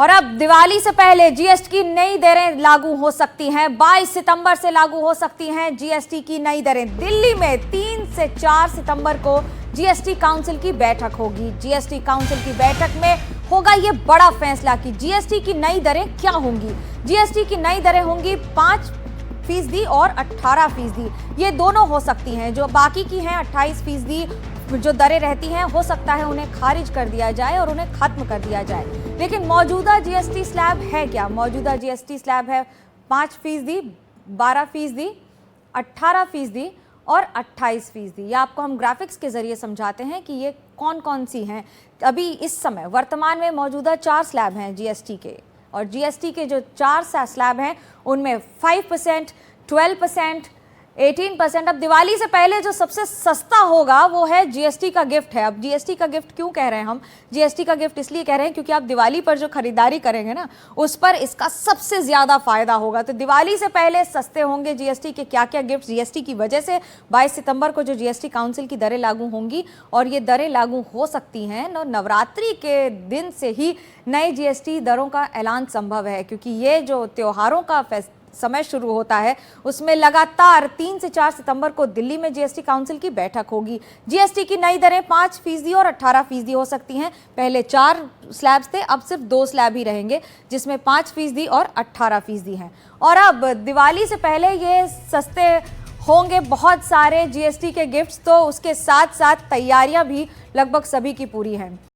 और अब दिवाली से पहले जीएसटी की नई दरें लागू हो सकती हैं। 22 सितंबर से लागू हो सकती हैं जीएसटी की नई दरें। दिल्ली में 3 से 4 सितंबर को जीएसटी काउंसिल की बैठक होगी। जीएसटी काउंसिल की बैठक में होगा ये बड़ा फैसला कि जीएसटी की नई दरें क्या होंगी। जीएसटी की नई दरें होंगी 5% और 18%। ये दोनों हो सकती हैं। जो बाकी की हैं 28% जो दरें रहती हैं, हो सकता है उन्हें खारिज कर दिया जाए और उन्हें खत्म कर दिया जाए। लेकिन मौजूदा जीएसटी स्लैब है क्या? मौजूदा जीएसटी स्लैब है 5%, 12%, 18% और 28%। ये आपको हम ग्राफिक्स के जरिए समझाते हैं कि ये कौन कौन सी हैं। अभी इस समय वर्तमान में मौजूदा 4 स्लैब हैं जीएसटी के, और जीएसटी के जो 4 स्लैब हैं उनमें 5%, 12%, 18%। अब दिवाली से पहले जो सबसे सस्ता होगा वो है जीएसटी का गिफ्ट है। अब जीएसटी का गिफ्ट क्यों कह रहे हैं हम? जीएसटी का गिफ्ट इसलिए कह रहे हैं क्योंकि आप दिवाली पर जो खरीदारी करेंगे ना, उस पर इसका सबसे ज्यादा फायदा होगा। तो दिवाली से पहले सस्ते होंगे जीएसटी के क्या क्या गिफ्ट जीएसटी की वजह से 22 सितंबर को जो जीएसटी काउंसिल की दरें लागू होंगी, और ये दरें लागू हो सकती हैं नवरात्रि के दिन से ही नए जीएसटी दरों का ऐलान संभव है, क्योंकि ये जो त्योहारों का समय शुरू होता है उसमें लगातार 3 से 4 सितंबर को दिल्ली में जीएसटी काउंसिल की बैठक होगी। जीएसटी की नई दरें 5% और 18% हो सकती हैं। पहले 4 स्लैब्स थे, अब सिर्फ 2 स्लैब ही रहेंगे जिसमें 5% और 18% हैं। और अब दिवाली से पहले ये सस्ते होंगे बहुत सारे जीएसटी के गिफ्ट्स, तो उसके साथ साथ तैयारियां भी लगभग सभी की पूरी हैं।